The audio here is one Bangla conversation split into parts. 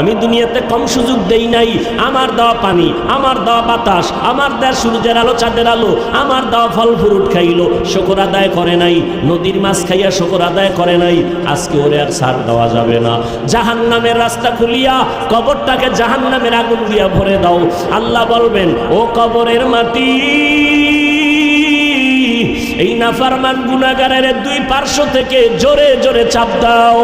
আমি দুনিয়াতে কম সুযোগ দেই নাই। আমার দেওয়া পানি, আমার দেওয়া বাতাস, আমার দেওয়া সূর্যের আলো, চাঁদের আলো, আমার দেওয়া ফল ফ্রুট খাইলো, শুকর আদায় করে নাই। নদীর মাছ খাইয়া শুকর আদায় করে নাই। আজকে ওরে আর ছাড় দেওয়া যাবে না। জাহান্নামের রাস্তা খুলিয়া কবরটাকে জাহান্নামের আগুন দিয়া ভরে দাও। আল্লাহ বলবেন, ও কবরের মাটি, এই নাফরমান গুনাহগারের দুই পার্শ্ব থেকে জোরে জোরে চাপ দাও।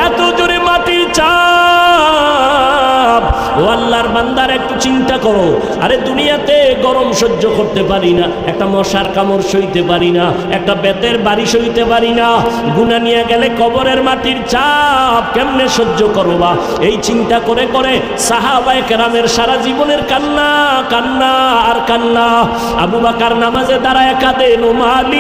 এত জোরে মাটি চাপ। ও আল্লাহর বান্দার একটু চিন্তা করো, আরে দুনিয়াতে গরম সহ্য করতে পারি না, একটা মশার কামড় সইতে পারি না, একটা বেতের বাড়ি সইতে পারি না, গুনাহ নিয়ে গেলে কবরের মাটির চাপ কেমনে সহ্য করবা? এই চিন্তা করে করে সাহাবায়ে কেরামের সারা জীবনের কান্না কান্না আর কান্না। আবু বকর নামাজে দাঁড়ায় কাঁদেন, ও মালিক,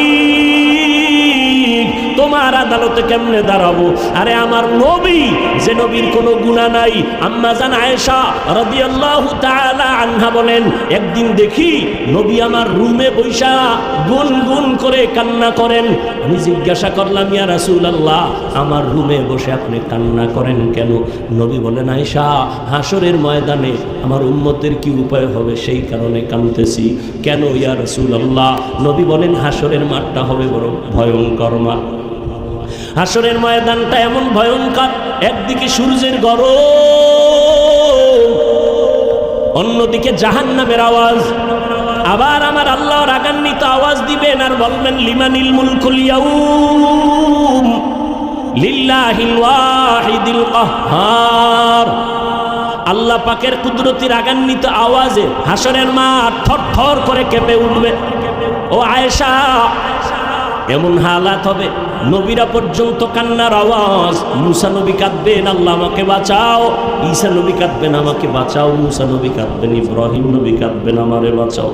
তোমার আদালতে কেমনে দাঁড়াবো? আরে আমার নবী, যে নবীর কোনো গুনাহ নাই, আম্মা জান আয়েশা রাদিয়াল্লাহু তাআলা আনহা বলেন, একদিন দেখি নবী আমার রুমে বৈশা গুনগুন করে কান্না করেন। আমি জিজ্ঞাসা করলাম, ইয়া রাসূলুল্লাহ, আমার রুমে বসে আপনি কান্না করেন কেন? নবী বলেন, আয়েশা, হাসরের ময়দানে আমার উম্মতের কি উপায় হবে সেই কারণে কাঁদতেছি। কেন ইয়া রাসূলুল্লাহ? নবী বলেন, হাসরের মাঠটা হবে বড় ভয়ঙ্কর মাঠ। হাসরের ময়দানটা এমন ভয়ঙ্কর, একদিকে সূর্যের গরম, অন্যদিকে জাহান্নামের আওয়াজ। আবার আমার আল্লাহ রাগান্বিত আওয়াজ দিবেন আর বলবেন, লিমানিল মুলকুল ইয়াউম লিল্লাহিল ওয়াহিদিল কাহ্হার। আল্লাহ পাকের কুদরতি রাগান্বিত আওয়াজে হাসরের মাঠ থরথর করে কেঁপে উঠবে। ও আয়েশা, এমন হালাত হবে, নবীরা পর্যন্ত কান্নার আওয়াজ। মুসা নবী কাঁদবেন, আল্লাহ আমাকে বাঁচাও। ঈসা নবী কাঁদবেন, আমাকে বাঁচাও। মুসা নবী কাঁদবেন, ইব্রাহিম নবী কাঁদবেন, আমারে বাঁচাও।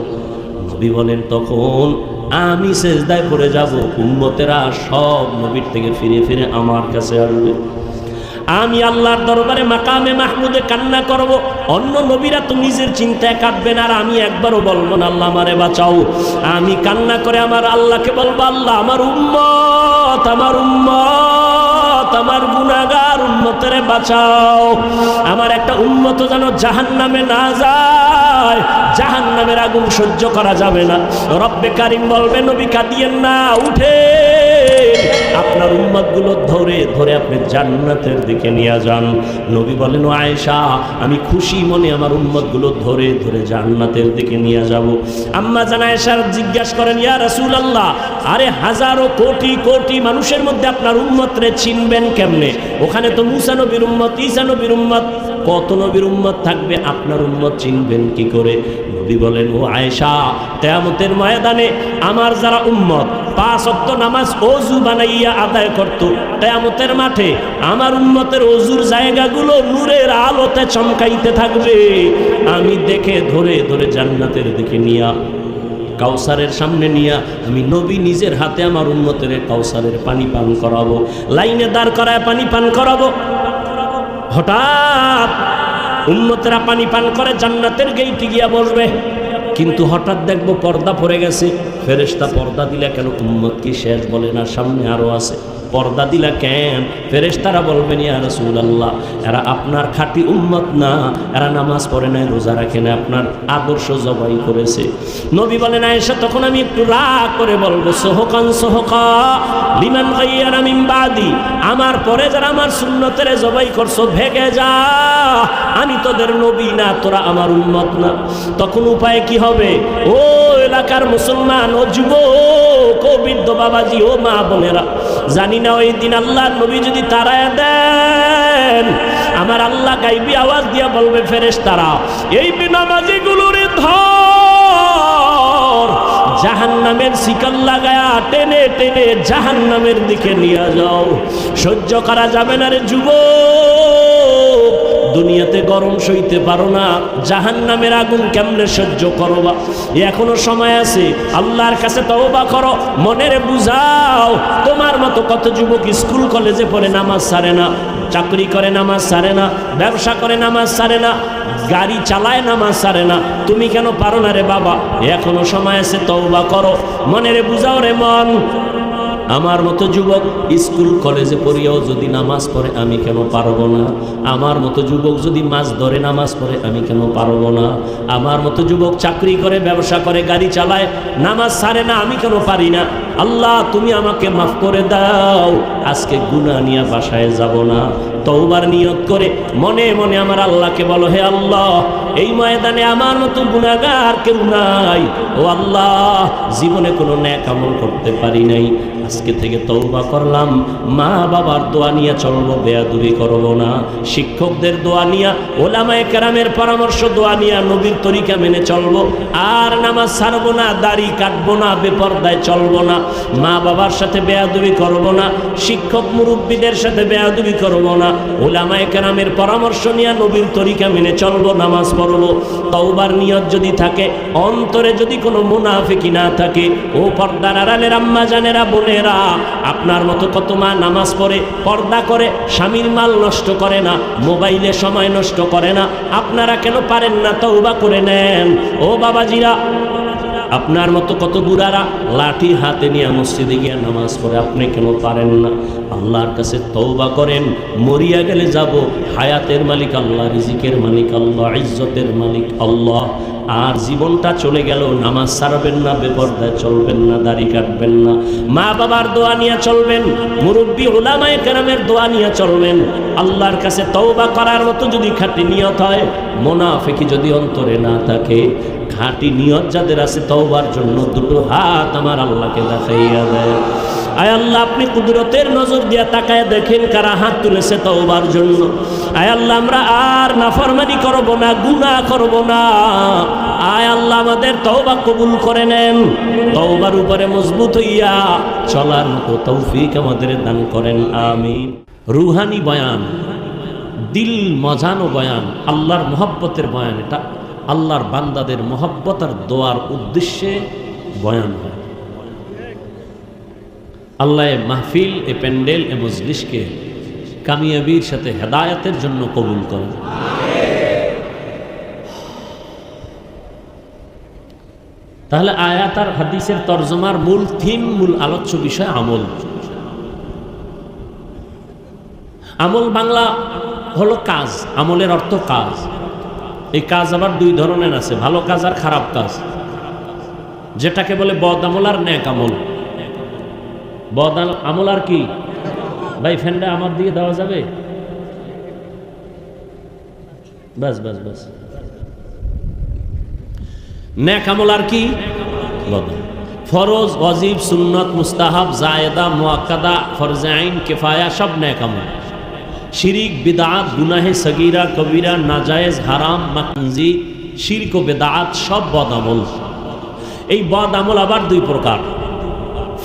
নবী বলেন, তখন আমি সেজদায় পড়ে যাব, উম্মতেরা সব নবীর থেকে ফিরে ফিরে আমার কাছে আসবে। আমি আল্লাহর দরবারে মাকামে মাহমুদে কান্না করব। অন্য নবীরা তো নিজের চিন্তায় কাঁদবেন, আর আমি একবারও বলবো না, আল্লাহ আমারে বাঁচাও। আমি কান্না করে আমার আল্লাহকে বলবো, আল্লাহ আমার উম্মত, আমার উম্মত, আমার গুনাহগার উম্মতেরে বাঁচাও। আমার একটা উম্মত যেন জাহান্নামে না যায়, জাহান্নামের আগুন সহ্য করা যাবে না। রব্বে কারিম বলবে, নবী কাঁদিয়েন না, উঠে আপনার উম্মতগুলো ধরে ধরে আপনি জান্নাতের দিকে নিয়ে যান। নবী বলেন, ও আয়েশা, আমি খুশি মনে আমার উম্মতগুলো ধরে ধরে জান্নাতের দিকে নিয়ে যাব। আম্মা জান আয়েশা জিজ্ঞাসা করেন, ইয়া রাসূলুল্লাহ, আরে হাজারো কোটি কোটি মানুষের মধ্যে আপনার উম্মতরে চিনবেন কেমনে? ওখানে তো মুসা নবীর উম্মত, ঈসা নবীর উম্মত, কত নবীর উম্মত থাকবে, আপনার উম্মত চিনবেন কি করে? নবী বলেন, ও আয়েশা, কিয়ামতের ময়দানে আমার যারা উম্মত 5 ওয়াক্ত নামাজ ওযু বানাইয়া আদায় করত, কিয়ামতের মাঠে আমার উম্মতের ওযুর জায়গাগুলো নূরের আলোতে চমকাইতে থাকবে। আমি দেখে ধরে ধরে জান্নাতের দিকে নিয়া, কাউসারের সামনে নিয়া আমি নবী নিজের হাতে আমার উম্মতের কাউসারের পানি পান করাবো, লাইনে দাঁড় করায় পানি পান করাবো। হঠাৎ উম্মতেরা পানি পান করে জান্নাতের গেইটে গিয়া বসবে, কিন্তু হঠাৎ দেখবো পর্দা পড়ে গেছে। ফেরেশতা পর্দা দিলা কেন? উম্মত কি শেষ? বলে না, সামনে আরো আছে। পর্দা দিলা কেন? ফেরেশতারা বলবেন, ইয়া রাসূলুল্লাহ, এরা আপনার খাঁটি উম্মত না, এরা নামাজ পড়ে নাই, রোজা রাখে না, আপনার আদর্শ জবাই করেছে। নবী বলেন, আয়েশা, তখন আমি একটু রাগ করে বলবো, সোহকান সোহকা লিমান গায়্যারা মিন বাদি, আমার পরে যারা আমার সুন্নতের জবাই করছো, ভেগে যা, আমি তোদের নবী না, তোরা আমার উম্মত না। তখন উপায় কি হবে? ও এলাকার মুসলমান, ও যুবক, ও বৃদ্ধ বাবাজি, ও মা বোনেরা, জানি না ওই দিন আল্লাহ নবী যদি তাড়ায় দেন, আমার আল্লাহ গাইবি আওয়াজ দিয়া বলবে, ফেরেশতারা এই বেনামাজিগুলোর ধর, জাহান্নামের শিকল লাগায়া টেনে টেনে জাহান্নামের দিকে নিয়ে যাও। সহ্য করা যাবে না রে যুবক, দুনিয়াতে গরম সইতে পারো না, জাহান্নামের আগুন কেমনে সহ্য করবা? এখনো সময় আছে, আল্লাহর কাছে তওবা করো, মনের বুঝাও। তোমার মতো কত যুবক স্কুল কলেজে পড়ে নামাজ ছাড়ে না, চাকরি করে নামাজ ছাড়ে না, ব্যবসা করে নামাজ ছাড়ে না, গাড়ি চালায় নামাজ ছাড়ে না। তুমি কেন পারো না রে বাবা? এখনো সময় আছে, তওবা করো, মনের বুঝাও রে মন। আমার মতো যুবক স্কুল কলেজে পড়িয়াও যদি নামাজ পড়ে আমি কেন পারবো না? আমার মতো যুবক যদি মাছ ধরে নামাজ পড়ে আমি কেন পারবো না? আমার মতো যুবক চাকরি করে, ব্যবসা করে, গাড়ি চালায়, নামাজ ছাড়ে না, আমি কেন পারি না? আল্লাহ তুমি আমাকে মাফ করে দাও। আজকে গুনাহ নিয়ে বাসায় যাব না, তওবার নিয়ত করে মনে মনে আমার আল্লাহকে বলো, হে আল্লাহ এই ময়দানে আমার মতো গুনাহগার কেউ নাই। ও আল্লাহ, জীবনে কোনো নেক আমল করতে পারি নাই, আজকে থেকে তওবা করলাম। মা বাবার দোয়া নিয়ে চলবো, বেয়াদবি করব না। শিক্ষকদের দোয়া নিয়ে, ওলামায়ে কেরামের পরামর্শ দোয়া নিয়ে নবীর তরিকা মেনে চলবো। আর নামাজ ছাড়বো না, দাড়ি কাটবো না, বেপরদায় চলবো না, মা বাবার সাথে বেয়াদবি করব না, শিক্ষক মুরব্বীদের সাথে বেয়াদবি করব না। ওলামায়ে কেরামের পরামর্শ নিয়ে নবীর তরিকা মেনে চলবো, নামাজ পড়বো। তওবার নিয়ত যদি থাকে, অন্তরে যদি কোনো মুনাফিকি না থাকে, ও পর্দার আড়ালের আম্মা জানেরা, বোনেরা, আপনার মতো কত মা নামাজ পড়ে, পর্দা করে, স্বামীর মাল নষ্ট করে না, মোবাইলে সময় নষ্ট করে না। আপনারা কেন পারেন না? তওবা করে নেন। ও বাবাজিরা, আপনার মতো কত বুড়ারা লাঠি হাতে নিয়ে মসজিদে গিয়ে নামাজ পড়ে, আপনি কেন পারেন না? আল্লাহর কাছে তওবা করেন। মরিয়া গেলে যাব, হায়াতের মালিক আল্লাহ, রিজিকের মালিক আল্লাহ, ইজ্জতের মালিক আল্লাহ। আর জীবনটা চলে গেল, নামাজ ছাড়বেন না, বেপরদায় চলবেন না, দাড়ি কাটবেন না, মা বাবার দোয়া নিয়ে চলবেন, মুরব্বী উলামায়ে কেরামের দোয়া নিয়ে চলবেন। আল্লাহর কাছে তওবা করার মতো যদি খাঁটি নিয়ত হয়, মুনাফিকি যদি অন্তরে না থাকে, খাঁটি নিয়ত যাদের আছে তওবার জন্য, দুটো হাত আমার আল্লাহকে দেখাইয়া দেয়। আয় আল্লাহ, আপনি কুদরতের নজর দিয়া তাকায় দেখেন কারা হাত তুলেছে তওবার জন্য। আয় আল্লাহ, আমরা আর নাফরমানি করব না, গুনাহ করব না। আয় আল্লাহ, আমাদের তওবা কবুল করে নেন। তওবার উপরে মজবুত হইয়া চলার মতো তৌফিক আমাদের দান করেন, আমিন। রুহানি বয়ান, দিল মজানো বয়ান, আল্লাহর মহব্বতের বয়ান। এটা আল্লাহর বান্দাদের মহব্বত আর দোয়ার উদ্দেশ্যে বয়ান হয়। আল্লাহ এ মাহফিল, এ প্যান্ডেল, এ মজলিসকে কামিয়াবির সাথে হেদায়েতের জন্য কবুল করেন। তাহলে আয়াত আর হাদিসের তরজমার মূল থিম, মূল আলোচ্য বিষয় আমল। আমল বাংলা হলো কাজ, আমলের অর্থ কাজ। এই কাজ আবার দুই ধরনের আছে, ভালো কাজ আর খারাপ কাজ, যেটাকে বলে বদ আমল আর নেক আমল। বদ আমল আর কি ভাই? ফ্যানটা আমার দিকে দেওয়া যাবে? বাস বাস বাস। নেক আমল আর কি? বদ। ফরজ, ওয়াজিব, সুন্নত, মুস্তাহাব, জায়েদা, মুআক্কাদা, ফরজে আইন, কিফায়া সব নেক আমল। শিরিক, বিদআত, গুনাহে সগীরা, কবিরা, নাজায়েজ, হারাম, মাকরুহ, শিরক ও বিদআত সব বদ আমল। এই বদ আমল আবার দুই প্রকার,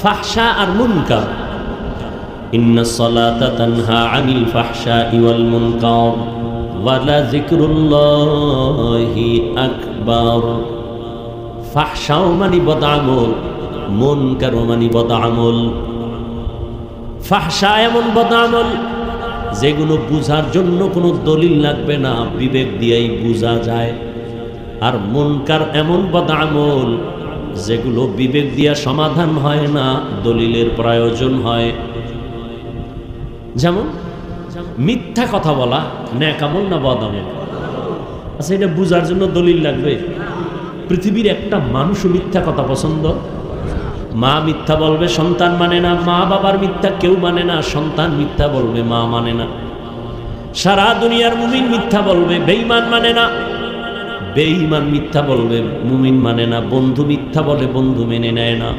ফাহশা আর মুনকার। ইন্নাস সালাতা তানহা আনিল ফাহশাই ওয়াল মুনকার ওয়া লা যিকরুল্লাহি আকবার। ফাহশাও মানে বদ আমল, মুনকারও মানে বদ আমল। ফাহশা এমন বদ আমল যেগুলো বুঝার জন্য কোনো দলিল লাগবে না, বিবেক দিয়েই বোঝা যায়। আর মুনকার এমন বদ আমল যেগুলো বিবেক দিয়া সমাধান হয় না, দলিলের প্রয়োজন হয়। যেমন মিথ্যা কথা বলা নেক আমল না বদ আমল? আচ্ছা, এটা বুঝার জন্য দলিল লাগবে? পৃথিবীর একটা মানুষও মিথ্যা কথা পছন্দ? মা মিথ্যা বলবে, সন্তান মানে না। মা বাবার মিথ্যা কেউ মানে না, সন্তান মিথ্যা বলবে, মা মানে না। সারা দুনিয়ার মুমিন মিথ্যা বলবে, বেঈমান মানে না। বেঈমান মিথ্যা বলবে, মুমিন মানে না। বন্ধু মিথ্যা বলে, বন্ধু মেনে নেয় না।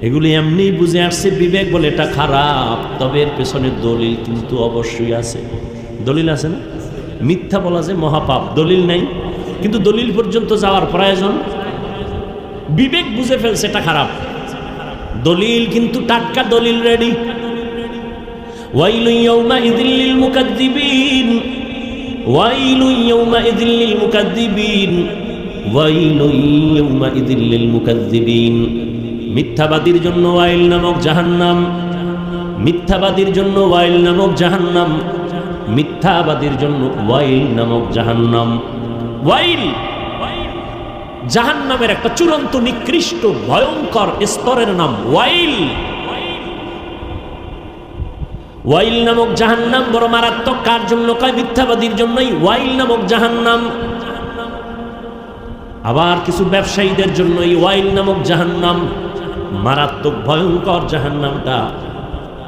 এগুলি এমনি বুঝে আসছে, বিবেক বলে এটা খারাপ, তবে এর পেছনে দলিল কিন্তু অবশ্যই আছে। দলিল আছে না? মিথ্যা বলা যে মহাপাপ, দলিল নাই, কিন্তু দলিল পর্যন্ত যাওয়ার প্রয়োজন। বিবেক বুঝে ফেলছে এটা খারাপ, দলিল কিন্তু টাটকা দলিল রেডি। ওয়াইলুন ইয়াউমাইযিল লিল মুকাদ্দিবিন, ওয়াইলুন ইয়াউমাইযিল লিল মুকাদ্দিবিন, ওয়াইলুন ইয়াউমাইযিল লিল মুকাদ্দিবিন। মিথ্যাবাদীর জন্য ওয়াইল নামক জাহান্নাম, মিথ্যাবাদীর জন্য ওয়াইল নামক জাহান্নাম, মিথ্যাবাদীর জন্য ওয়াইল নামক জাহান্নাম। ওয়াইল জাহান্নামের একটা চূড়ান্ত নিকৃষ্ট ভয়ঙ্কর স্তরের নাম ওয়াইল। ওয়াইল নামক জাহান্নাম বড় মারাত্মক। কার জন্য? কয় মিথ্যাবাদীর জন্যই ওয়াইল নামক জাহান্নাম। আবার কিছু ব্যবসায়ীদের জন্য এই ওয়াইল নামক জাহান্নাম মারাত্মক ভয়ঙ্কর। জাহান্নামটা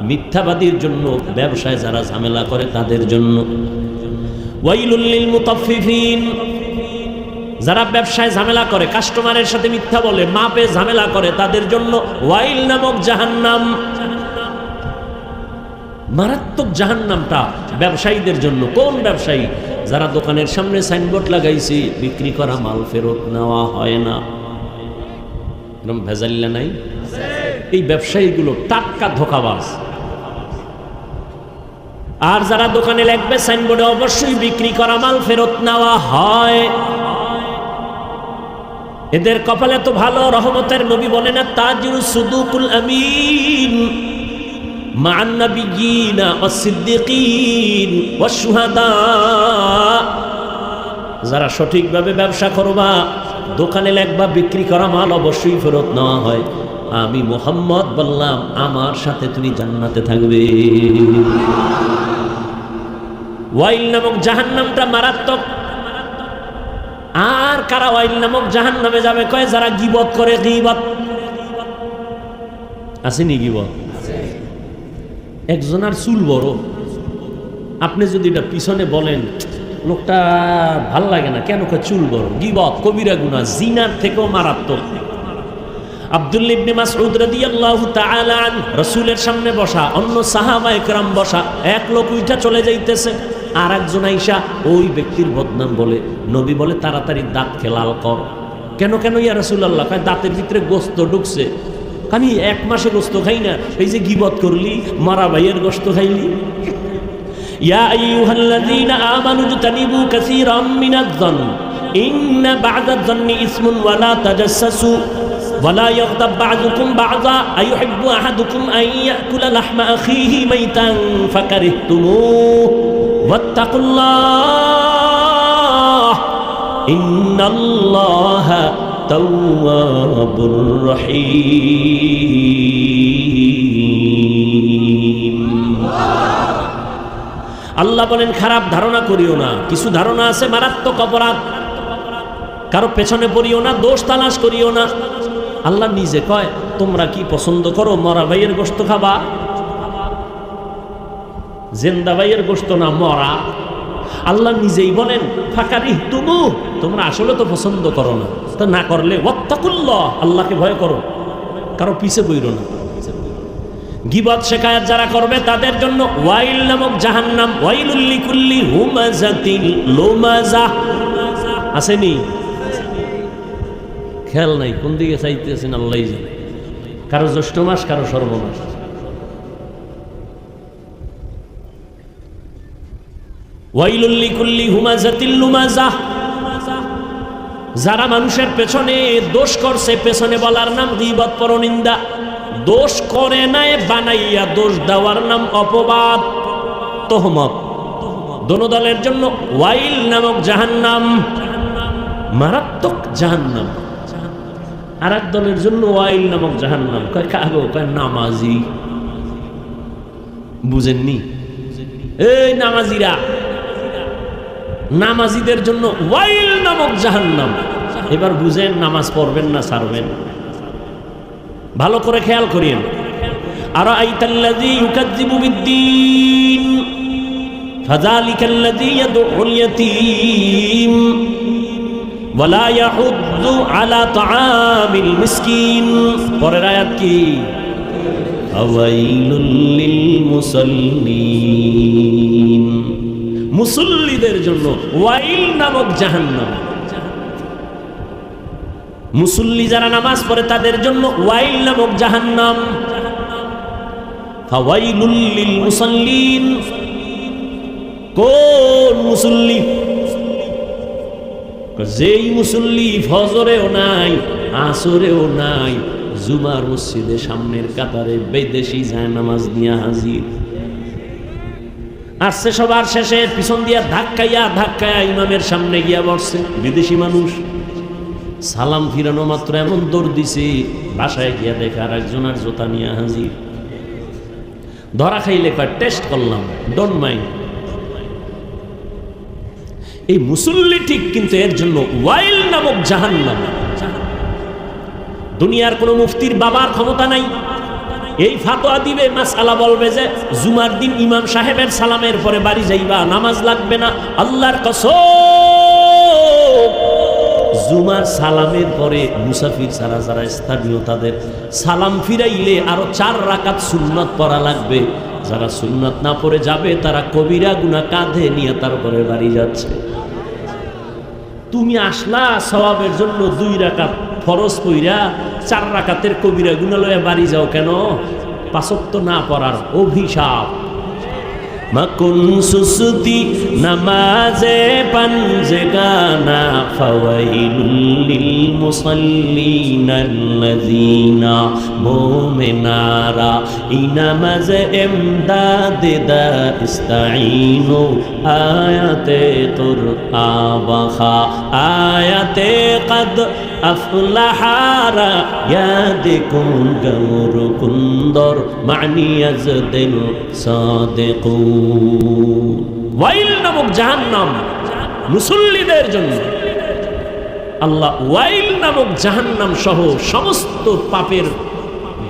মিথ্যাবাদীর জন্য, ব্যবসায় যারা ঝামেলা করে তাদের জন্য। ওয়াইলুল লিল মুতাফফিফিন, যারা ব্যবসায় ঝামেলা করে, কাস্টমারের সাথে মিথ্যা বলে, মাপে ঝামেলা করে, তাদের জন্য ওয়াইল নামক জাহান্নাম। মারাত্মক জাহান্নামটা ব্যবসায়ীদের জন্য। কোন ব্যবসায়ী? যারা দোকানের সামনে সাইনবোর্ড লাগাইছে বিক্রি করা মাল ফেরত নেওয়া হয় না, এরকম ভেজাল্লা নাই? এই ব্যবসায়ীগুলো টাটকা ধোঁকাবাজ। আর যারা দোকানে লিখবে সাইনবোর্ডে অবশ্যই বিক্রি করা মাল ফেরত নেওয়া হয়, এদের কপালে তো ভালো। রহমতের নবী বলেন তাজিরু সুদুকুল আমিন মা'আন নাবিয়্যিনা ওয়াস-সিদ্দিকিন ওয়াশ-শুহাদা। যারা সঠিকভাবে ব্যবসা করবা, দোকানে লিখবা বিক্রি করা মাল অবশ্যই ফেরত নেওয়া হয়, আমি মুহাম্মদ বললাম আমার সাথে তুমি জান্নাতে থাকবে। ওয়াইল নামক জাহান্নামটা মারাত্মক। আর কারা ওয়াইল নামক জাহান্নামে যাবে? কয় যারা গীবত করে। গীবত আসেনি? গীবত একজনের চুল বড়, আপনি যদি এটা পিছনে বলেন লোকটা ভাল লাগে না, কেন? কয় চুল বড়। গীবত কবিরা গুনাহ, জিনার থেকেও মারাত্মক। আব্দুল্লাহ ইবনে মাসউদ রাদিয়াল্লাহু তাআলা আন রাসূলের সামনে বসা, অন্য সাহাবায়ে কেরাম বসা, এক লোক উঠা চলে যাইতেছে, আর একজন আইসা ওই ব্যক্তির বদনাম বলে। নবী বলে তাড়াতাড়ি দাঁত লাল কর। কেন কেন ইয়া রাসূলুল্লাহ? কয় দাঁতের ভিতরে গোশত ঢুকছে। আমি 1 মাসে গোশত খাই না, এই যে গীবত করলি, মারা ভাইয়ের গোশত খাইলি। ইয়া আইয়ুহাল্লাযীনা আমানু জতানিবু কাসীরাম মিনায-যন্ন ইন্না বা'দায-যন্নি ইসমুন ওয়া লা তাজাসসু ওয়ালা ইয়াগতাব বা'দুকুম বা'যা আইয়ুহিব্বু আহাদুকুম আন ইয়াকুলা লাহমা আখিহি মাইতান ফাকারিহতুমুহু ওয়াত্তাকুল্লাহ ইন্নাল্লাহা তাওয়াবুর রহিম। আল্লাহ বলেন খারাপ ধারণা করিও না। কিছু ধারণা আছে মারাত্মক অপরাধ, কারো পেছনে পড়িও না, দোষ তালাশ করিও না। আল্লাহ নিজে কয় তোমরা কি পছন্দ করো মরা ভাইয়ের গোশত খাবা? জিন্দা ভাইয়ের গোশত না মরা? আল্লাহ নিজেই বলেন ফাকারিহতুমু, তোমরা আসলে তো পছন্দ করো না, তো না করলে ওয়াত্তাকুল্লাহ, আল্লাহকে ভয় করো, কারো পিছে বইরো না। গীবত শিকায়াত যারা করবে তাদের জন্য ওয়াইল নামক জাহান্নাম। ওয়াইলুল লিকুল্লি হুমাযাতিল লুমাযা। আসেনি? খেয়াল নাই কোন দিকে চাইতেছেন আল্লাহই জানে। কারো জ্যৈষ্ঠ মাস, কারো সর্বনাশ। ওয়াইলুল লিকুল্লি হুমাযাতিল লুমাযা। যারা মানুষের পেছনে দোষ করছে, পেছনে বলার নাম গীবত, পরনিন্দা। দোষ করে নাই বানাইয়া দোষ দেওয়ার নাম অপবাদ, তোহমত। দোনো দলের জন্য ওয়াইল নামক জাহান্নাম, মারাত্মক জাহান্নাম। আর এক দলের জন্য ওয়াইল নামক জাহান্নাম। কয় কাগো? কয় নামাজি। বুঝেননি? এই নামাজিরা, নামাজিদের জন্য ওয়াইল নামক জাহান্নাম। এবার বুঝেন, নামাজ পড়বেন না ছাড়বেন? ভালো করে খেয়াল করিয়েন। আরাআইতাল্লাযী ইউকাযযিবু বিদ্দীন ফাযালিকাল্লাযী ইয়াদউল ইয়াতীম ওয়া লা ইয়াহুদ্দু আলা তাআমিল মিসকিন। পরের আয়াত কি? ফাওয়াইলুল লিল মুসাল্লিন। মুসল্লিদের জন্য ওয়াইল নামক জাহান্নাম। মুসল্লি যারা নামাজ পড়ে তাদের জন্য ওয়াইল নামক জাহান্নাম। ফাওয়াইলুল লিল মুসাল্লিন। কোন মুসল্লি? যেই মুসল্লি ফজরেও নাই, আসরেও নাই, জুমার মসজিদে সামনের কাতারে বিদেশি যায় নামাজ নিয়ে হাজির। আসছে সবার শেষে, পিছন দিয়া ধাক্কাইয়া ইমামের সামনে গিয়া বসছে। বিদেশি মানুষ, সালাম ফিরানো মাত্র এমন দৌড় দিছে, বাসায় গিয়া দেখে আর একজনের জোতা নিয়ে হাজির। ধরা খাইলে কয় টেস্ট করলাম, ডোন্ট মাইন্ড। এই মুসল্লি ঠিক, কিন্তু এর জন্য ওয়াইল নামক জাহান্নাম। দুনিয়ার কোনো মুফতির বাবার ক্ষমতা নাই এই ফাতোয়া দিবে, মাসআলা বলবে যে জুমার দিন ইমাম সাহেবের সালামের পরে বাড়ি যাইবা, নামাজ লাগবে না। আল্লাহর কসম, জুমার সালামের পরে মুসাফির ছাড়া যারা স্থানীয় তাদের সালাম ফিরাইলে আরো 4 রাকাত সুন্নাত পড়া লাগবে। যারা সুন্নাত না পড়ে যাবে তারা কবিরা গুনাহ কাঁধে নিয়ে তারপরে বাড়ি যাচ্ছে। তুমি আসলা সওয়াবের জন্য 2 রাকাত ফরজ পইরা 4 রাকাতের কবিরা গুনাহ লয়ে বাড়ি যাও কেন? 5 ওয়াক্ত না পড়ার অভিশাপ। মাকুন সুসুতি নামাজে পাঞ্জগানা ফাওয়াইলুল লিল মুসাল্লিনাল্লাযিনা মুমিনারা ইনামাজ ইমদাদে দা ইস্তাঈনু আয়াতে কুরআবাখা আয়াতে কদ আফলাহারা ইয়াদিকুম গৌর কুন্দর মানিয়াজ দিল সাদিকুন। ওয়াইল নামক জাহান্নাম মুসল্লিদের জন্য। আল্লাহ ওয়াইল নামক জাহান্নাম সহ সমস্ত পাপের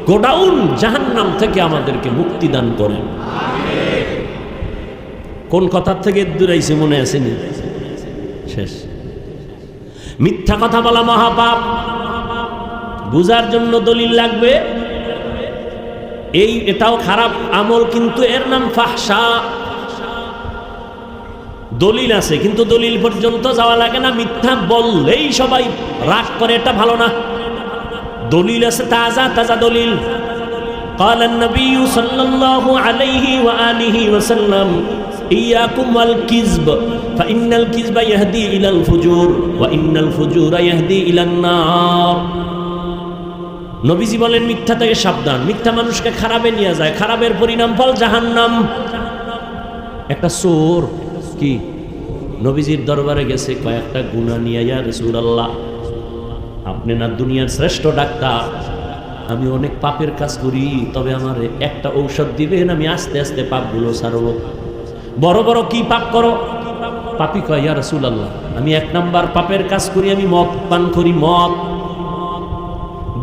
গোডাউন জাহান্নাম থেকে আমাদেরকে মুক্তি দান করেন। কোন কথার থেকে দূরাইছে মনে আসেনি? শেষ। মিথ্যা কথা বলা মহাপাপ, বুঝার জন্য দলিল লাগবে। এটাও খারাপ আমল, কিন্তু এর নাম ফাহশা। দলিল আছে কিন্তু দলিল পর্যন্ত যাওয়া লাগে না, মিথ্যা বললেই সবাই রাগ করে, এটা ভালো না। দলিল আছে, তাজা তাজা দলিল। قال النبي صلى الله عليه وآله وسلم إياكم والكذب فإن الكذب يهدي إلى الفجور وإن الفجور يهدي إلى النار। নবীজি বলেন মিথ্যা থেকে সাবধান, মিথ্যা মানুষকে খারাপে নিয়ে যায়, খারাপের পরিণাম ফল জাহান্নাম। একটা চোর কি নবীজির দরবারে গেছে, কয়েকটা গুনাহ নিয়ে, ইয়া রাসূলুল্লাহ আপনি না দুনিয়ার শ্রেষ্ঠ ডাক্তার, আমি অনেক পাপের কাজ করি, তবে আমার একটা ঔষধ দিবেন, আমি আস্তে আস্তে পাপগুলো ছাড়ব। বড় বড় কি পাপ করো? পাপী কয়, ইয়া রাসূলুল্লাহ আমি 1 নাম্বার পাপের কাজ করি, আমি মদ পান করি, মদ।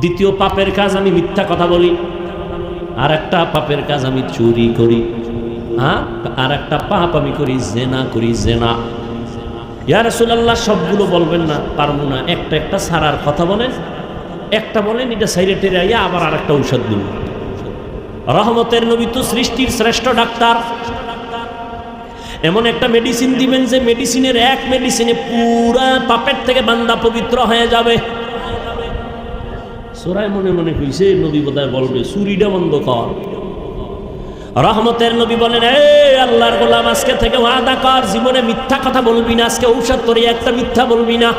দ্বিতীয় পাপের কাজ আমি মিথ্যা কথা বলি, আর একটা পাপের কাজ আমি চুরি করি, আর একটা পাপ আমি করি জেনা করি, জেনা। ইয়া রাসূলুল্লাহ সবগুলো বলবেন না, পারবো না, একটা একটা ছাড়ার কথা বলেন, একটা বলেন এটা সাইডে টেরে আইয়া আবার আর একটা ঔষধ দিন। রহমতের নবী তো সৃষ্টির শ্রেষ্ঠ ডাক্তার, এমন একটা মেডিসিন দিবেন যে মেডিসিনের এক মেডিসিনে পুরা পাপের থেকে বান্দা পবিত্র হয়ে যাবে। সূরা মনে মনে কইছে নবী বোধহয় বলবে চুরিটা বন্ধ কর। রহমতের নবী বলেন, এ আল্লাহর গোলাম আজকে থেকে ওয়াদা কর জীবনে মিথ্যা কথা বলবি না, আজকে ঔষধ তোরে একটা মিথ্যা বলবি না।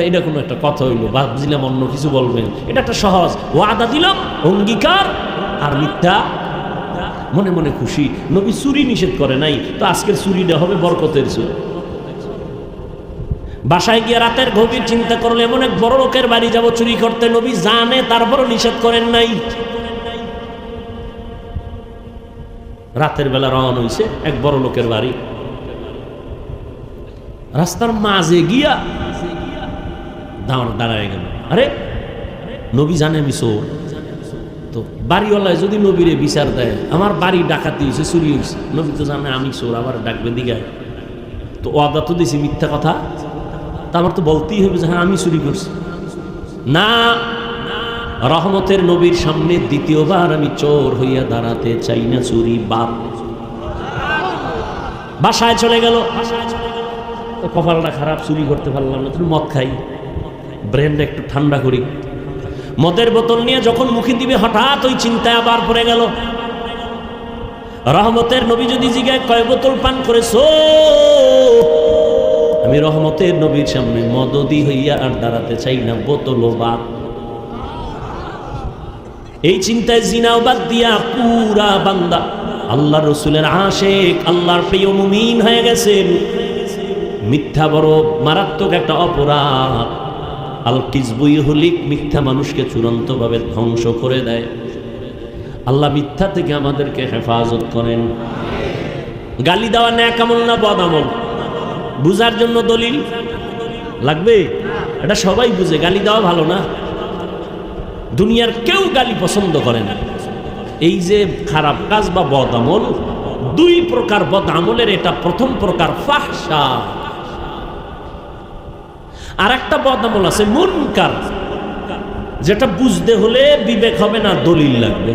এটা কোনো একটা কথা হইল, ভাবছিলাম অন্য কিছু বলবেন, এটা একটা সহজ ওয়াদা দিলাম, অঙ্গীকার, আর মিথ্যা মনে মনে খুশি। নবী চুরি নিষেধ করে নাই, তো আজকের চুরিটা হবে বরকতের চুরি। বাসায় গিয়ে রাতের গভীর চিন্তা করলে এমন এক বড় লোকের বাড়ি যাব চুরি করতে, নবী জানে তারপরও নিষেধ করেন নাই। রাতের বেলা রওনা হইছে এক বড় লোকের বাড়ি, রাস্তার মাঝে গিয়া দাঁড়ায় গেল। আরে নবী জানে আমি চোর, তো বাড়িওয়ালায় যদি নবীরে বিচার দেয় আমার বাড়ি ডাকাতি হয়েছে, চুরি হয়েছে, নবী তো জানে আমি চোর, আবার ডাকবে দিঘায়, তো ওয়াদা তো দিছি মিথ্যা কথা, তা আমার তো বলতেই হবে যে হ্যাঁ আমি চুরি করছি। না, রহমতের নবীর সামনে দ্বিতীয়বার আমি চোর হইয়া দাঁড়াতে চাই না, চুরি বাদ। বাসায় চলে গেল, কপালটা খারাপ, চুরি করতে পারলাম না, তুমি মদ খাই, ব্রেনটা একটু ঠান্ডা করি। মদের বোতল নিয়ে যখন মুখে দিবে হঠাৎ ওই চিন্তায় আবার পড়ে গেল। রহমতের নবী যদি জিজ্ঞাসা কয় বোতল পান করেছো, আমি রহমতের নবীর সামনে মদদি হইয়া আর দাঁড়াতে চাই না, বোতলও বাদ। এই চিন্তায় জিনাও বাদ দিয়া পুরা বান্দা আল্লাহ রসুলের আশেক, আল্লাহর প্রিয় মুমিন হয়ে গেছেন। মিথ্যা বড় মারাত্মক একটা অপরাধ। আল কিযবু ইহলিক, মিথ্যা মানুষকে চূড়ান্তভাবে ধ্বংস করে দেয়। আল্লাহ মিথ্যা থেকে আমাদেরকে হেফাজত করেন। গালি দেওয়া ন্যাক আমল না বদ আমল? বুঝার জন্য দলিল লাগবে? এটা সবাই বুঝে, গালি দেওয়া ভালো না। দুনিয়ার কেউ গালি পছন্দ করে না। এই যে খারাপ কাজ বা বদ আমল, দুই প্রকার বদ আমলের এটা প্রথম প্রকার ফাহশা। আর একটা বদ আমল আছে মুনকার, যেটা বুঝতে হলে বিবেক হবে না, দলিল লাগবে।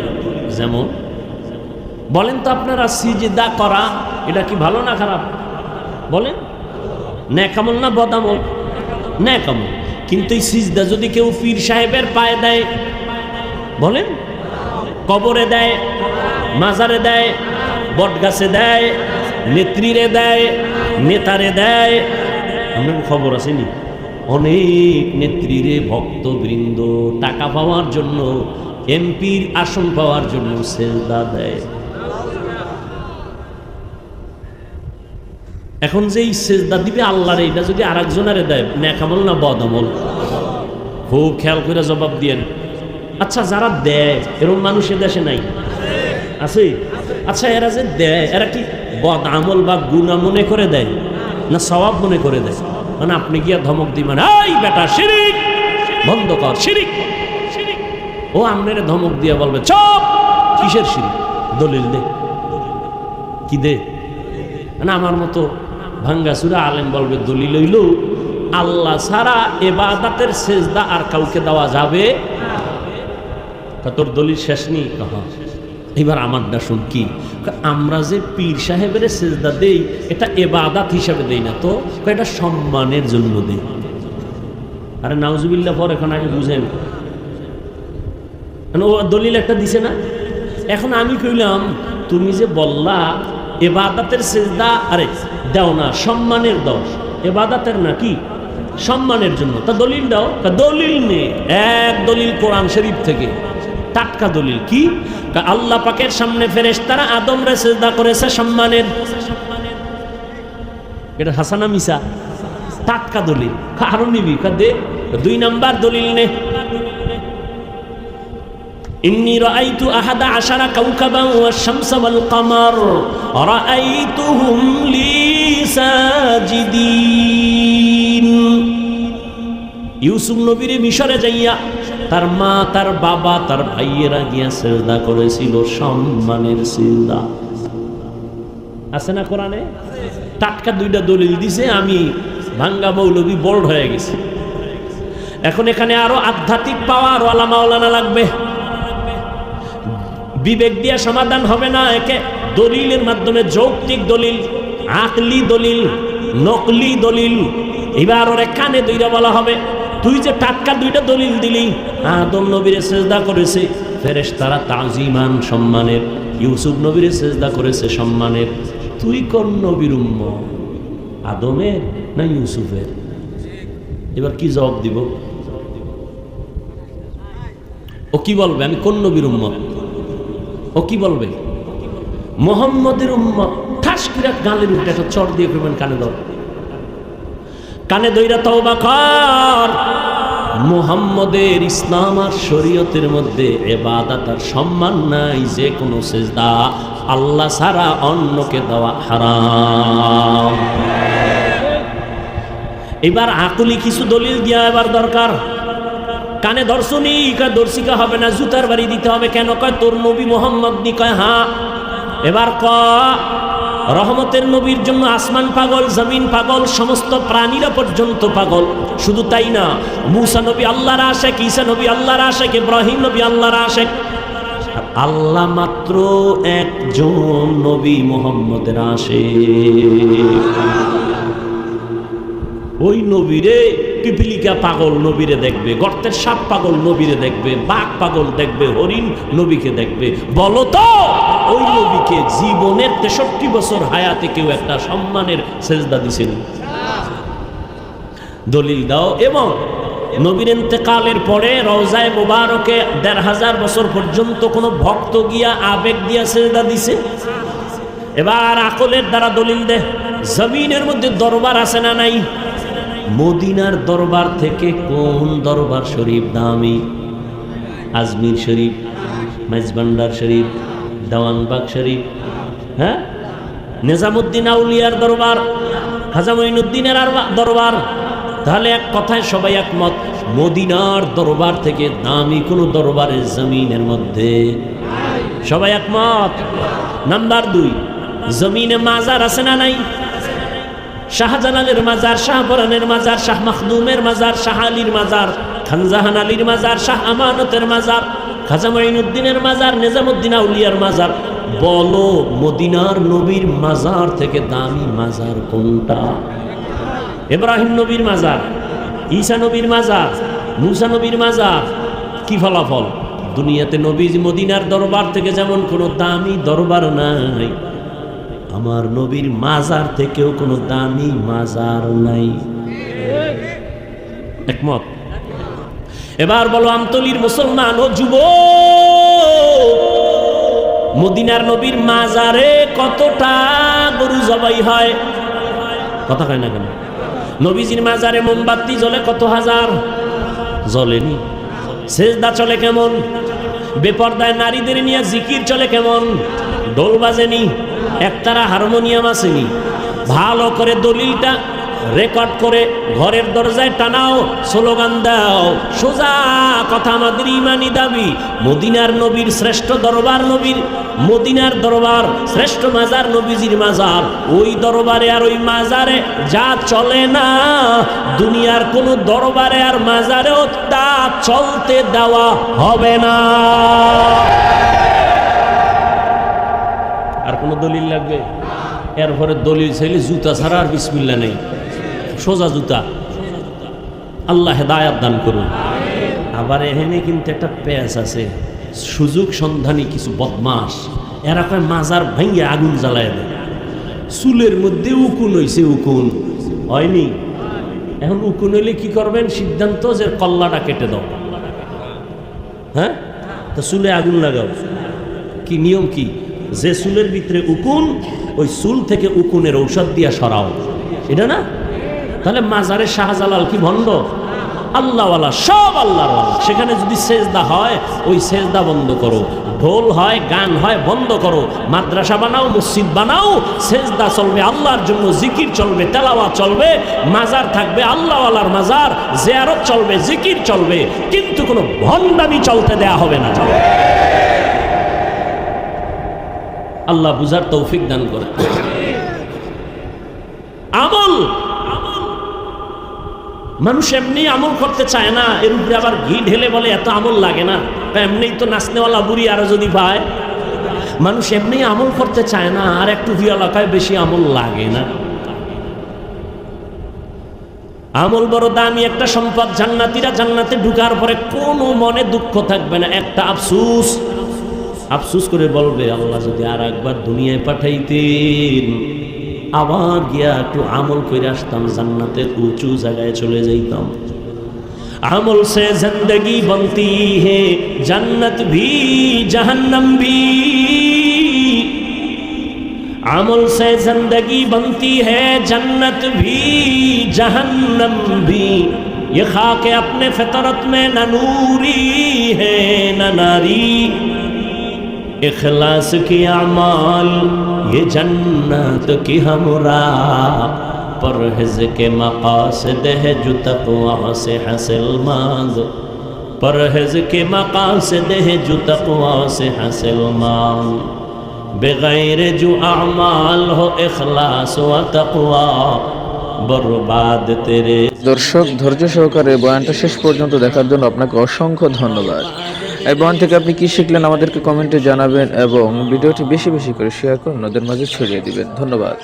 যেমন বলেন তো আপনারা, সিজদা করা এটা কি ভালো না খারাপ? বলেন, নেক আমল না বদ আমল? নেক আমল। কিন্তু এই সিজদা যদি কেউ পীর সাহেবের পায়ে দেয়, বলেন, কবরে দেয়, মাজারে দেয়, বটগাছে দেয়, নেত্রীরে দেয়, নেতারে দেয়, আপনার খবর আসেনি? অনেক নেত্রীরে ভক্তবৃন্দ টাকা পাওয়ার জন্য, এমপির আসন পাওয়ার জন্য সেজদা দেয়। এখন যে সেজদা দিবে আল্লাহর, এটা যদি আরেকজনারে দেয়, নেক আমল না বদ আমল? খুব খেয়াল করে জবাব দিয়েন। আচ্ছা, যারা দেয় এরকম মানুষের দেশে নাই? আছে? আচ্ছা, এরা যে দেয়, এরা কি বদ আমল বা গুনাহ মনে করে দেয় না সওয়াব মনে করে দেয়? মানে আপনি গিয়া ধমক দিবেন, এই বেটা শিরিক বন্ধ কর, শিরিক। ও আপনার ধমক দিয়ে বলবে, চুপ, কিসের শিরিক? দলিল দে। কি দে? না আমার মতো ভাঙ্গাচুরা আলেম বলবে দলিল হইল আল্লাহ ছাড়া ইবাদতের সেজদা আর কাউকে দেওয়া যাবে। তোর দলিল শেষ নেই? এবার আমারটা শুন। কি? আমরা যে পীর সাহেবের সেজদা দেই, এটা ইবাদত হিসাবে দেই না তো, এটা সম্মানের জন্য দেই। আরে নাউজুবিল্লাহ পর, এখন আগে বুঝেন। ও দলিল একটা দিছে না। এখন আমি কইলাম, তুমি যে বললা ইবাদতের সেজদা, আরে দাও না, সম্মানের দাও, ইবাদতের না, কি সম্মানের জন্য, তা দলিল দাও। দলিল নেই। এক দলিল কোরআন শরীফ থেকে, টাটকা দলিল। কি? আল্লাহ পাকের সামনে ফেরেশতারা আদমরে সিজদা করেছে সম্মানের। এটা হাসানা মিসা? টাটকা দলিল। আরো নিবি? দে। দুই নাম্বার দলিল নে, ইন্নী রাআইতু আহাদা আশারা কাওকাবান ওয়াশ শামসা ওয়াল কামার রাআইতুহুম লি সাজিদিন। ইউসুফ নবীর মিশরে যাইয়া তার মা, তার বাবা, তার ভাইয়েরা গিয়া সিজদা করেছিল, সম্মানের সিজদা। আছে না কোরআনে? টাটকা দুইটা দলিল দিছে। আমি ভাঙ্গা মৌলবী বোল্ড হয়ে গেছি। এখন এখানে আরো আধ্যাত্মিক পাওয়ার ওয়ালা মাওলানা লাগবে। বিবেক দিয়া সমাধান হবে না। একে দলিলের মাধ্যমে, যৌক্তিক দলিল, আকলি দলিল, নকলি দলিল। এবার ওরে কানে দুইটা বলা হবে, তুই যে টাটকা দুইটা দলিল দিলি, আদম নবীরে সিজদা করেছে ফেরেশতারা তাজিমান, সম্মানের। ইউসুফ নবীরে সিজদা করেছে সম্মানের। তুই কোন নবীর উম্মত, আদমের না ইউসুফের? এবার কি জবাব দিব? ও কি বলবে আমি কোন নবীর উম্মত? ও কি বলবে? মুহাম্মদের উম্মত। ঠাস করে গালের উঠে একটা চড় দিয়ে করবেন, কানে ধর, কানে দইরা তওবা কর। মুহাম্মদের ইসলাম আর শরীয়তের মধ্যে ইবাদত আর সম্মান নাই। যে কোনো সিজদা আল্লাহ ছাড়া অন্যকে দেওয়া হারাম। এবার আকলি কিছু দলিল দিয়া এবার দরকার। কানে ধরছনি? দর্শিকা হবে না, জুতার বাড়ি দিতে হবে। কেন? কয় তোর নবী মুহাম্মদ নি। কয় হ্যাঁ। এবার রহমতের নবীর জন্য আসমান পাগল, জমিন পাগল, সমস্ত প্রাণীরা পর্যন্ত পাগল। শুধু তাই না, মুসা নবী আল্লাহর আশেক, ঈসা নবী আল্লাহর আশেক, ইব্রাহিম নবী আল্লাহর আশেক। আল্লাহ মাত্র একজন নবী মুহাম্মদের আশেক। ওই নবীরে পিপিলিকা পাগল নবীরে দেখবে, গর্তের সাপ পাগল নবীরে দেখবে, বাঘ পাগল দেখবে, হরিণ নবীকে দেখবে। বলো তো, ওই নবীকে জীবনের 63 বছর হায়াতে কেউ একটা সম্মানের সেজদা দিছিল? দলিল দাও। এবং নবীর ইন্তেকালের পরে রওজায়ে মুবারকে 1500 বছর পর্যন্ত কোনো ভক্ত গিয়া আবেগ দিয়া সেজদা দিছে? এবার আকলের দ্বারা দলিল দে। জমিনের মধ্যে দরবার আছে না নাই? মদিনার দরবার থেকে কোন দরবার শরীফ দামি? আজমির শরীফ। মেজবান্ডার শরীফ, দেওয়ানবাগ শরীফ, হ্যাঁ, নিজামুদ্দিন আউলিয়ার দরবার, খাজা মঈনুদ্দিনের দরবার। তাহলে এক কথায় সবাই একমত, মদিনার দরবার থেকে দামি কোনো দরবারের জমিনের মধ্যে সবাই একমত। নাম্বার 2, জমিনে মাজার আছে না নাই? শাহজালালের মাজার, শাহপরানের মাজার, শাহ মখদুমের মাজার, শাহ আলীর মাজার, খানজাহান আলীর মাজার, শাহ আমানতের মাজার, খাজা মঈনুদ্দিনের মাজার, নিজামুদ্দিন আউলিয়ার মাজার। বলো মদিনার নবীর মাজার থেকে দামি মাজার কোনটা? ইব্রাহিম নবীর মাজার, ঈসা নবীর মাজার, মুসা নবীর মাজার। কি ফলাফল? দুনিয়াতে নবীজি মদিনার দরবার থেকে যেমন কোনো দামি দরবার নাই, আমার নবীর মাজার থেকেও কোনো দামি মাজার নাই। একমত? এবার বলো আমতলির মুসলমান ও যুবক, মদিনার নবীর মাজারে কতটা গরু জবাই হয়? কথা কয় না কেন? নবীজির মাজারে মোমবাতি জ্বলে কত হাজার? জ্বলেনি। সেজদা চলে কেমন? বেপর্দায় নারীদের নিয়ে জিকির চলে কেমন? ঢোল বাজেনি, একতারা হারমোনিয়াম আসেনি। ভালো করে দলিলটা রেকর্ড করে ঘরের দরজায় টানাও, স্লোগান দাও। সোজা কথা আমাদের ইমানি দাবি, মদিনার নবীর শ্রেষ্ঠ দরবার, নবীর মদিনার দরবার শ্রেষ্ঠ মাজার, নবীজির মাজার। ওই দরবারে আর ওই মাজারে যা চলে না, দুনিয়ার কোন দরবারে আর মাজারেও তা চলতে দেওয়া হবে না। আর কোন দলিল লাগবে? এরপরে দলিল চাইলে জুতা ছাড়া আর বিসমিল্লাহ নেই, সোজা জুতা। আল্লাহ হেদায়াত দান করুন। আবার এখানে কিন্তু একটা পেঁচ আছে, সুযোগ সন্ধানী কিছু বদমাস, এরা কয় মাজার ভাঙ্গে আগুন জ্বালায় দেয়। চুলের মধ্যে উকুন হয়েছে, উকুন হয়নি। এখন উকুন হইলে কি করবেন? সিদ্ধান্ত যে কল্লাটা কেটে দাও। হ্যাঁ, তো চুলে আগুন লাগাও। কি নিয়ম? কি যে চুলের ভিতরে উকুন, ওই চুল থেকে উকুনের ঔষধ দিয়া সরাও, এটা না? তাহলে মাজারে শাহজালাল কি ভণ্ড? আল্লাহওয়ালা, সব আল্লাহর। সেখানে যদি সেজদা হয়, ওই সেজদা বন্ধ করো। ঢোল হয়, গান হয়, বন্ধ করো। মাদ্রাসা বানাও, মসজিদ বানাও, সেজদা চলবে আল্লাহর জন্য, জিকির চলবে, তেলাওয়াত চলবে। মাজার থাকবে আল্লাহওয়ালার মাজার, জিয়ারত চলবে, জিকির চলবে, কিন্তু কোনো ভণ্ডামি চলতে দেয়া হবে না। আল্লাহ বুঝার তৌফিক দান করে। আমল, মানুষ এমনি আমল করতে চায় না, এর উপরে আবার ঘি ঢেলে বলে এত আমল লাগে না। এমনি তো নাচনেওয়ালা বুড়ি আরো যদি পায়। মানুষ এমনি আমল করতে চায় না, আর একটু এলাকায় বেশি আমল লাগে না। আমল বড় দামি একটা সম্পদ। জান্নাতীরা জান্নাতে ঢুকার পরে কোনো মনে দুঃখ থাকবে না। একটা আফসুস, আফসুস করে বলবে, আল্লাহ যদি আর একবার দুনিয়ায় পাঠাইতেন, আবার গিয়া একটু আমল করে আসতাম, জান্নাতের উঁচু জায়গায় চলে যাইতাম। আমল সে জিंदगी बनती है, जन्नत भी जहन्नम भी। আমল से जिंदगी बनती है, जन्नत भी जहन्नम भी। ये खाके अपने फितरत में न नूरी है न नारी। इखलास की अमाल ये जन्नत की हमरा। परहेज के मकासद है जो तक़वा से हासिल मांग। परहेज के मकासद है जो तक़वा से हासिल मांग। बगैर जो अमाल हो इखलास व तक़वा, बर्बाद तेरे। দর্শক, ধৈর্য সহকারে বয়ানটা শেষ পর্যন্ত দেখার জন্য আপনাকে অসংখ্য ধন্যবাদ। এই বয়ান থেকে আপনি কি শিখলেন আমাদেরকে কমেন্টে জানাবেন, এবং ভিডিওটি বেশি বেশি করে শেয়ার করে ওদের মাঝে ছড়িয়ে দিবেন। ধন্যবাদ।